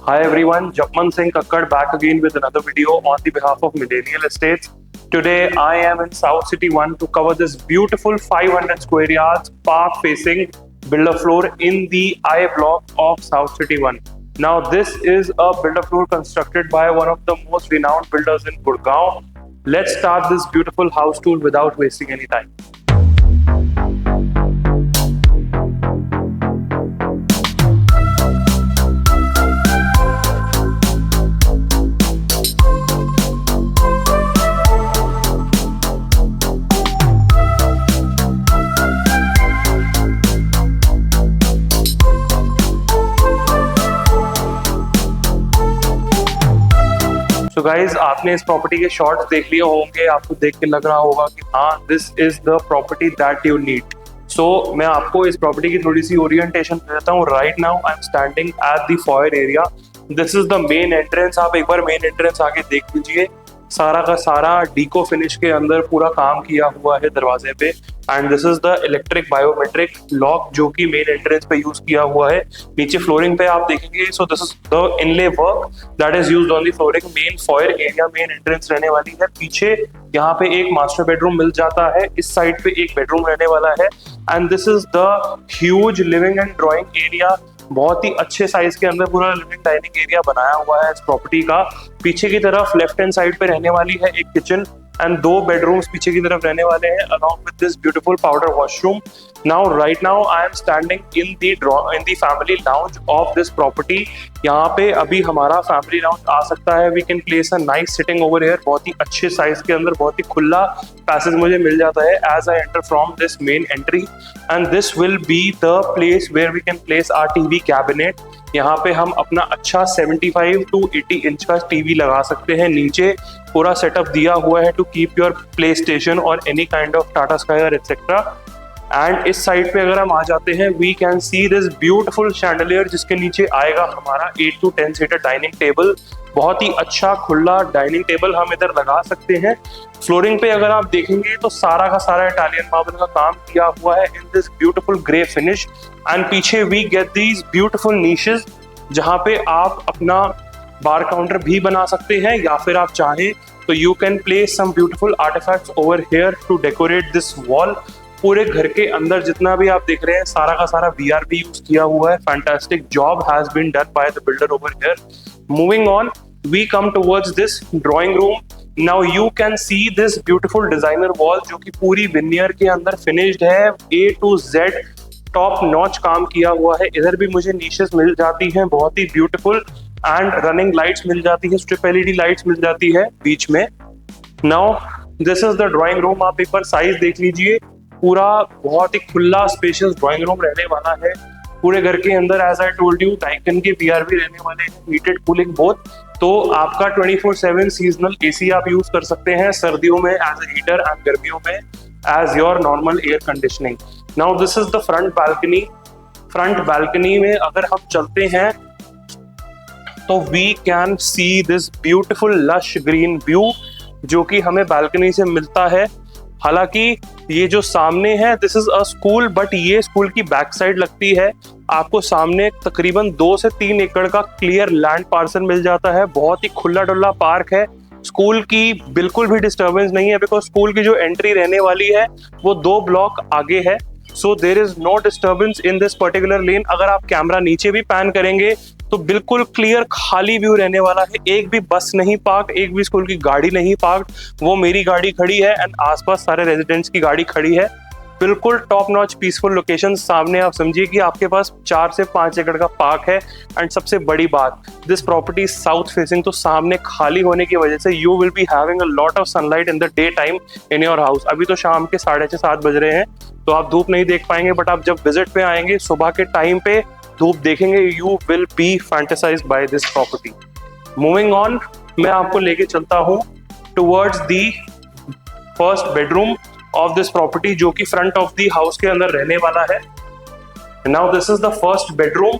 Hi everyone, Japman Singh Kakkad back again with another video on the behalf of Millennial Estates. Today I am in South City 1 to cover this beautiful 500 square yards park facing builder floor in the I block of South City 1. Now this is a builder floor constructed by one of the most renowned builders in Gurgaon. Let's start this beautiful house tour without wasting any time. तो guys आपने इस property के shots देख लिए होंगे, आपको देख के लग रहा होगा कि हाँ this is the property that you need. So मैं आपको इस प्रॉपर्टी की थोड़ी सी ओरिएंटेशन देता हूँ. Right now I am standing at the foyer area. This is the main entrance. आप एक बार मेन एंट्रेंस आके देख लीजिए. सारा का सारा डीको फिनिश के अंदर पूरा काम किया हुआ है दरवाजे पे. And this is the electric biometric lock जो कि मेन एंट्रेंस पे यूज किया हुआ है. नीचे फ्लोरिंग पे आप देखेंगे, सो this is the inlay work that is used on the flooring. Main foyer area, main entrance रहने वाली है. पीछे यहाँ पे एक मास्टर बेडरूम मिल जाता है. इस साइड पे एक बेडरूम रहने वाला है. And this is the huge living and drawing area. बहुत ही अच्छे साइज के अंदर पूरा लिविंग डाइनिंग एरिया बनाया हुआ है इस प्रॉपर्टी का. पीछे की तरफ लेफ्ट हैंड साइड पे रहने वाली है एक किचन एंड 2 बेडरूम्स पीछे की तरफ रहने वाले हैं along with this beautiful powder washroom. Now right now I am standing in the family lounge of this property. यहाँ पे अभी हमारा फैमिली लाउंज आ सकता है. We can place a nice sitting over here. बहुत ही अच्छे साइज के अंदर बहुत ही खुला पैसेज मुझे मिल जाता है as I enter from this main entry. And this will be the place where we can place our TV cabinet. यहाँ पे हम अपना अच्छा 75 to 80 इंच का टीवी लगा सकते हैं. नीचे पूरा सेटअप दिया हुआ है to keep your PlayStation और any kind of Tata Sky और एक्सेट्रा. एंड इस साइड पे अगर हम आ जाते हैं, we can see this beautiful chandelier जिसके नीचे आएगा हमारा 8 to 10 सीटर डाइनिंग टेबल. बहुत ही अच्छा खुला डाइनिंग टेबल हम इधर लगा सकते हैं. फ्लोरिंग पे अगर आप देखेंगे तो सारा का सारा इटालियन मार्बल का काम किया हुआ है in this beautiful grey finish. And पीछे we get these beautiful niches जहाँ पे आप अपना बार काउंटर भी बना सकते हैं, या फिर आप चाहें तो you can place some beautiful artefacts over here to decorate this wall. पूरे घर के अंदर जितना भी आप देख रहे हैं सारा का सारा VRP यूज किया हुआ है. Fantastic job has been done by the builder over here. Moving on, we come towards this drawing room. Now you can see this beautiful designer wall जो कि पूरी विनियर के अंदर फिनिश्ड है. A to Z top notch काम किया हुआ है. इधर भी मुझे नीशेस मिल जाती हैं बहुत ही ब्यूटीफुल. एंड रनिंग लाइट्स मिल जाती है, स्ट्रिप LED लाइट्स मिल जाती है बीच में. Now this is the drawing room. आप एक बार साइज देख लीजिए. पूरा बहुत ही खुला स्पेशियस ड्राइंग रूम रहने वाला है. पूरे घर के अंदर as I told you Daikin के VRP रहने वाले हैं, हीटेड कूलिंग बोथ. तो आपका 24/7 सीजनल AC आप यूज कर सकते हैं सर्दियों में एज अ हीटर एंड गर्मियों में as your normal air conditioning. Now this is the front balcony. Front balcony में अगर हम चलते हैं तो we can see this beautiful lush green view जो कि हमें बालकनी से मिलता है. हालांकि ये जो सामने है this is a school, but ये स्कूल की बैक साइड लगती है. आपको सामने तकरीबन 2 से 3 एकड़ का क्लियर लैंड पार्सल मिल जाता है. बहुत ही खुला डुल्ला पार्क है. स्कूल की बिल्कुल भी डिस्टर्बेंस नहीं है बिकॉज स्कूल की जो एंट्री रहने वाली है वो 2 ब्लॉक आगे है. So there is no disturbance in this particular lane. अगर आप कैमरा नीचे भी पैन करेंगे तो बिल्कुल क्लियर खाली व्यू रहने वाला है. एक भी बस नहीं पार्क, एक भी स्कूल की गाड़ी नहीं पार्क. वो मेरी गाड़ी खड़ी है एंड आसपास सारे रेजिडेंट्स की गाड़ी खड़ी है. बिल्कुल टॉप नॉच पीसफुल लोकेशन. सामने आप समझिए कि आपके पास 4 से 5 एकड़ का पार्क है. एंड सबसे बड़ी बात, दिस प्रॉपर्टी साउथ फेसिंग, तो सामने खाली होने की वजह से you will be having a lot of sunlight in the day time in your house. अभी तो शाम के 6:30-7 बज रहे हैं तो आप धूप नहीं देख पाएंगे, बट आप जब विजिट पे आएंगे सुबह के टाइम पे धूप देखेंगे. You will be fantasized by this property. Moving on, मैं आपको लेके चलता हूँ towards the first bedroom of this property जो कि फ्रंट ऑफ दी हाउस के अंदर रहने वाला है. Now this is the first bedroom.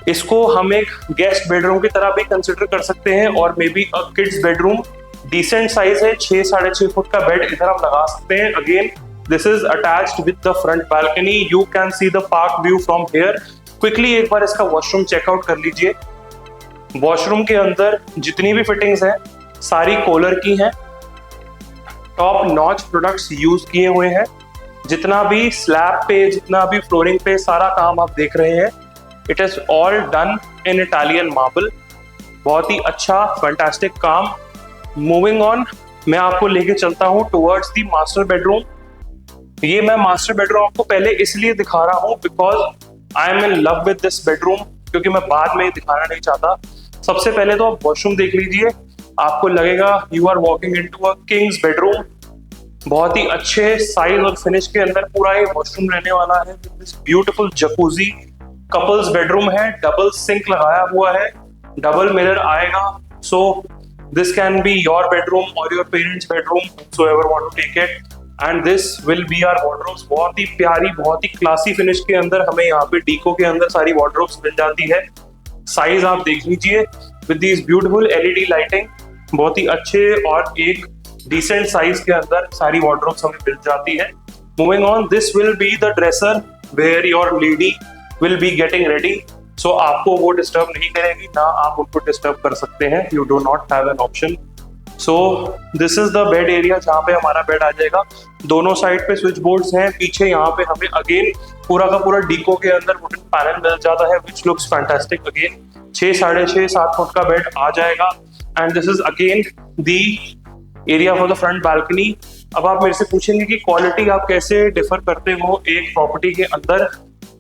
इसको हम एक गेस्ट बेडरूम की तरह भी कंसिडर कर सकते हैं और may be a kids bedroom. Decent size है, 6-6.5 फुट का बेड इधर हम लगा सकते हैं. Again this is attached with the front balcony. You can see the park view from here. Quickly एक बार इसका वॉशरूम चेकआउट कर लीजिए. वॉशरूम के अंदर जितनी भी फिटिंग्स हैं सारी कोलर की हैं, टॉप नॉच प्रोडक्ट्स यूज किए हुए हैं। जितना भी स्लैब पे, जितना भी फ्लोरिंग पे सारा काम आप देख रहे हैं, it is all done in Italian marble. बहुत ही अच्छा फैंटास्टिक काम। मूविंग ऑन, मैं आपको लेके चलता हूँ टुवर्ड्स द मास्टर बेडरूम। ये मैं मास्टर बेडरूम आपको पहले इसलिए दिखा रहा हूँ because I am in love with this bedroom, क्योंकि मैं बाद में दिखाना नहीं चाहता। सबसे पहले तो आप वॉशरूम देख लीजिए, आपको लगेगा you are walking into a king's bedroom. बहुत ही अच्छे साइज और फिनिश के अंदर पूरा ये वॉशरूम रहने वाला है। This beautiful jacuzzi couples bedroom है, डबल सिंक लगाया हुआ है, डबल मिरर आएगा। So this can be your bedroom और your parents bedroom, whosoever want to take it, and this will be our wardrobes। बहुत ही प्यारी, बहुत ही क्लासी फिनिश के अंदर हमें यहाँ पे डीको के अंदर सारी wardrobes मिल जाती है। साइज आप देख लीजिए with this beautiful LED lighting, बहुत ही अच्छे और एक डिसेंट साइज के अंदर सारी wardrobes हमें मिल जाती है। Moving on, this will be the dresser where your lady will be getting ready. So आपको वो डिस्टर्ब नहीं करेगी, ना आप उनको डिस्टर्ब कर सकते हैं। You do not have an option. So this is the bed area जहाँ पे हमारा बेड आ जाएगा। दोनों साइड पे स्विच बोर्ड्स हैं। पीछे यहाँ पे हमें अगेन पूरा का पूरा डीको के अंदर वुडन पैनल मिल जाता है, which looks fantastic. Again 6, 6.5, 7 foot का बेड आ जाएगा। And this is again the area for the front balcony. अब आप मेरे से पूछेंगे कि क्वालिटी आप कैसे डिफर करते हो एक प्रॉपर्टी के अंदर।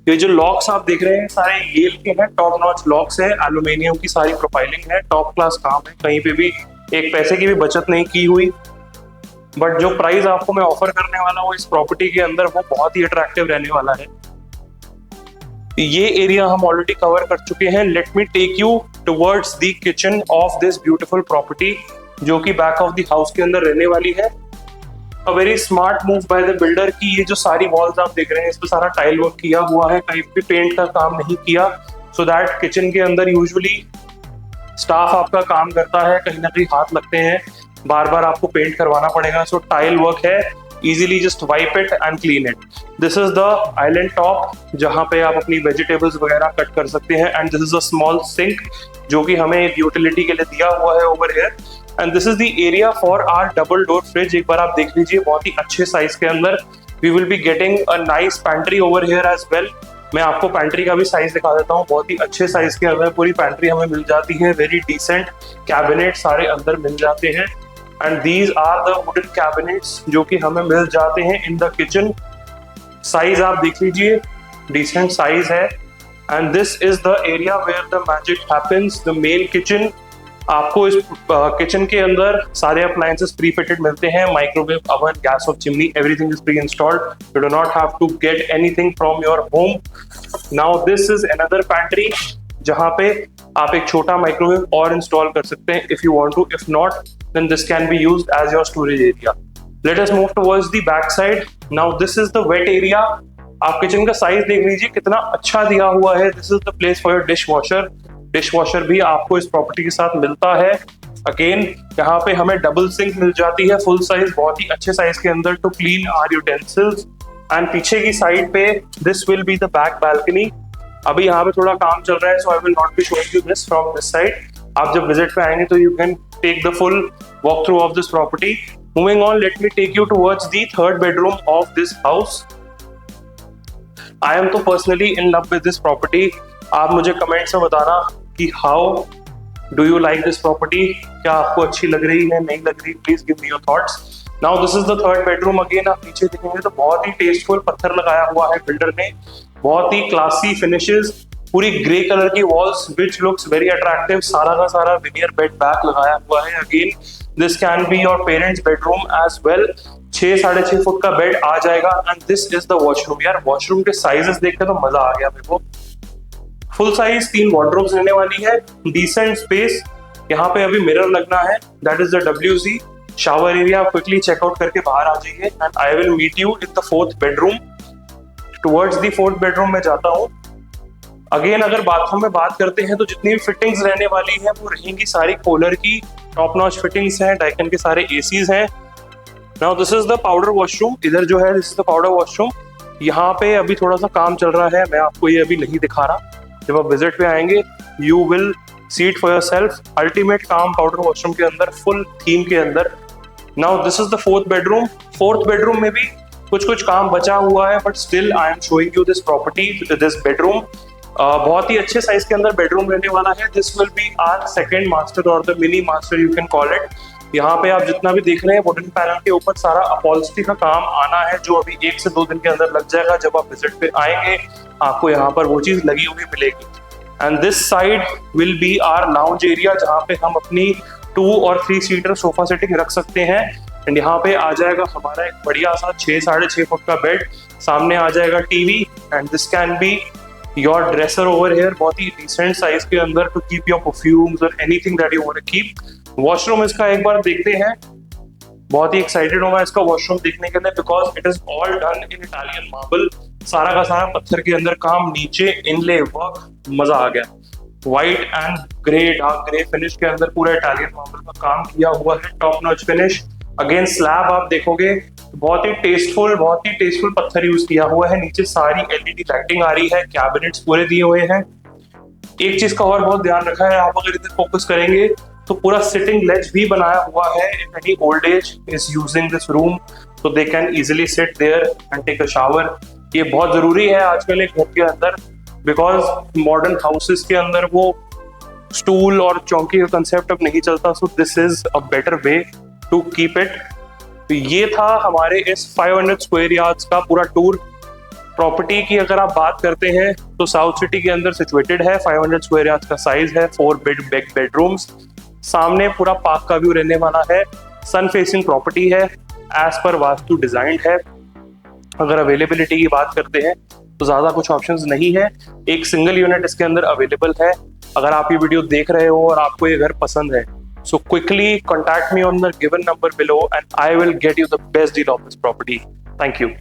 ये जो लॉक्स आप देख रहे हैं सारे येल के हैं, टॉप नॉच लॉक्स है, एल्यूमिनियम की सारी प्रोफाइलिंग है, टॉप क्लास काम है, कहीं पे भी एक पैसे की भी बचत नहीं की हुई। बट जो प्राइस आपको मैं ऑफर करने वाला हूँ इस प्रॉपर्टी के अंदर वो बहुत ही अट्रैक्टिव रहने वाला है। ये एरिया हम ऑलरेडी कवर कर चुके हैं। Let me take you towards the kitchen of this beautiful property, जो कि बैक ऑफ द हाउस के अंदर रहने वाली है। A very smart move by the builder की ये जो सारी वॉल्स आप देख रहे हैं इस पे सारा टाइल वर्क किया हुआ है, कहीं भी पेंट का काम नहीं किया। सो दैट किचन के अंदर यूजुअली स्टाफ आपका काम करता है, कहीं ना कहीं हाथ लगते हैं, बार बार आपको पेंट करवाना पड़ेगा। सो टाइल वर्क है, easily just wipe it and clean it. This is the island top जहाँ पे आप अपनी वेजिटेबल्स वगैरह कट कर सकते हैं। And this is a small sink जो कि हमें एक यूटिलिटी के लिए दिया हुआ है over here. And this is the area for our double door fridge. एक बार आप देख लीजिए, बहुत ही अच्छे साइज के अंदर we will be getting a nice pantry over here as well. मैं आपको पैंट्री का भी साइज दिखा देता हूँ। बहुत ही अच्छे साइज के अंदर पूरी पैंट्री हमें मिल जाती है। वेरी डिसेंट कैबिनेट सारे अंदर मिल जाते हैं। And these are the wooden cabinets जो कि हमें मिल जाते हैं इन द किचन। साइज आप देख लीजिए, डिसेंट साइज है। And this is the area where the magic happens, the main kitchen. आपको इस किचन के अंदर सारे अप्लायंसेस प्री फिटेड मिलते हैं, माइक्रोवेव, ओवन, गैस और chimney, everything is pre installed. You do not have to get anything from your home. Now this is another pantry जहां पे आप एक छोटा माइक्रोवेव और इंस्टॉल कर सकते हैं if you want to. If not then this can be used as your storage area. Let us move towards the back side. Now this is the wet area. आप किचन का size देख लीजिए कितना अच्छा दिया हुआ है। This is the place for your dishwasher. Dishwasher भी आपको इस प्रॉपर्टी के साथ मिलता है। अगेन यहाँ पे हमें डबल सिंक मिल जाती है, फुल साइज, बहुत ही अच्छे साइज के अंदर, to clean our utensils. And पीछे की साइड पे this will be the back balcony. अभी यहाँ पे थोड़ा काम चल रहा है, so I will not be showing you this from this side. आप जब विजिट पे आएंगे तो you can take the full walk through of this property. Moving on, let me take you towards the third bedroom of this house. I am तो personally in love with this property. आप मुझे comments में बताना कि how do you like this property, क्या आपको अच्छी लग रही है, नहीं लग रही, please give me your thoughts. Now this is the third bedroom. Again आप पीछे देखेंगे तो बहुत ही टेस्टफुल पत्थर लगाया हुआ है बिल्डर ने, बहुत ही क्लासी फिनिशेस, पूरी ग्रे कलर की walls which looks very attractive. सारा का सारा विनियर बेड बैक लगाया हुआ है। Again this can be your parents bedroom as well. 6, 6.5 foot का बेड आ जाएगा। And this is the washroom. यार वॉशरूम के साइजेस देख के तो मजा आ गया मेरे को। फुल साइज 3 वॉर्डरोब्स रहने वाली है, डिसेंट स्पेस। यहाँ पे अभी मिरर लगना है, that is the WC shower area. आप क्विकली चेकआउट करके बाहर आ जाइए and I will meet you in the fourth bedroom. Towards the fourth bedroom में जाता हूँ। अगेन अगर बाथरूम में बात करते हैं तो जितनी भी फिटिंग्स रहने वाली है वो रहेंगी सारी कोलर की, टॉप नॉच फिटिंग्स हैं, डाइकन के सारे एसीज हैं। Now this is the powder washroom. इधर जो है this is the powder washroom. यहाँ पे अभी थोड़ा सा काम चल रहा है, मैं आपको ये अभी नहीं दिखा रहा। जब आप विजिट पे आएंगे you will seat for yourself, ultimate काम पाउडर वॉशरूम के अंदर, फुल थीम के अंदर। Now this is the fourth bedroom. Fourth bedroom में भी कुछ काम बचा हुआ है, but still I am showing you this property, this bedroom. बहुत ही अच्छे साइज के अंदर बेडरूम रहने वाला है। This will be our second master और the mini master you can call it. यहाँ पे आप जितना भी देख रहे हैं वुडन पैनल के ऊपर सारा अपॉल्स्ट्री का काम आना है, जो अभी 1 से 2 दिन के अंदर लग जाएगा। जब आप विजिट पे आएंगे आपको यहाँ पर वो चीज लगी हुई मिलेगी। And this side will be our lounge area, जहाँ पे हम अपनी 2 और 3 सीटर सोफा सेटिंग रख सकते हैं। एंड यहाँ पे आ जाएगा हमारा एक बढ़िया सा 6-6.5 फुट का बेड, सामने आ जाएगा TV, and this can be your dresser over here, बहुत ही डिसेंट साइज के अंदर, टू कीप योर परफ्यूम्स और anything that you want to keep. Washroom इसका एक बार देखते हैं, बहुत ही एक्साइटेड हूँ मैं इसका वॉशरूम देखने के लिए, because it is all done in Italian marble. सारा का सारा पत्थर के अंदर काम, नीचे इनले वर्क, मजा आ गया। White and grey, dark grey finish के अंदर पूरा इटालियन मार्बल का काम किया हुआ है, top notch finish. Again slab आप देखोगे बहुत ही टेस्टफुल पत्थर यूज किया हुआ है। नीचे सारी एलईडी लाइटिंग आ रही है, कैबिनेट्स पूरे दिए हुए हैं। एक चीज का और बहुत ध्यान रखा है, आप अगर इधर फोकस करेंगे तो पूरा सिटिंग लेज भी बनाया हुआ है। If any old age is using this room तो they can easily sit there and take a shower. ये बहुत जरूरी है आजकल एक घर के अंदर, बिकॉज मॉडर्न हाउसेस के अंदर वो स्टूल और चौकी का कंसेप्ट अब नहीं चलता। So this is a better way to keep it. तो ये था हमारे इस 500 स्क्वायर यार्ड्स का पूरा टूर। प्रॉपर्टी की अगर आप बात करते हैं तो साउथ सिटी के अंदर सिचुएटेड है, 500 स्क्वायर यार्ड्स का साइज है, 4 बेडरूम्स, सामने पूरा पार्क का व्यू रहने वाला है, सन फेसिंग प्रॉपर्टी है, एज पर वास्तु डिजाइंड है। अगर अवेलेबिलिटी की बात करते हैं तो ज्यादा कुछ ऑप्शंस नहीं है, एक सिंगल यूनिट इसके अंदर अवेलेबल है। अगर आप ये वीडियो देख रहे हो और आपको ये घर पसंद है, so quickly contact me on the given number below and I will get you the best deal of this property. Thank you.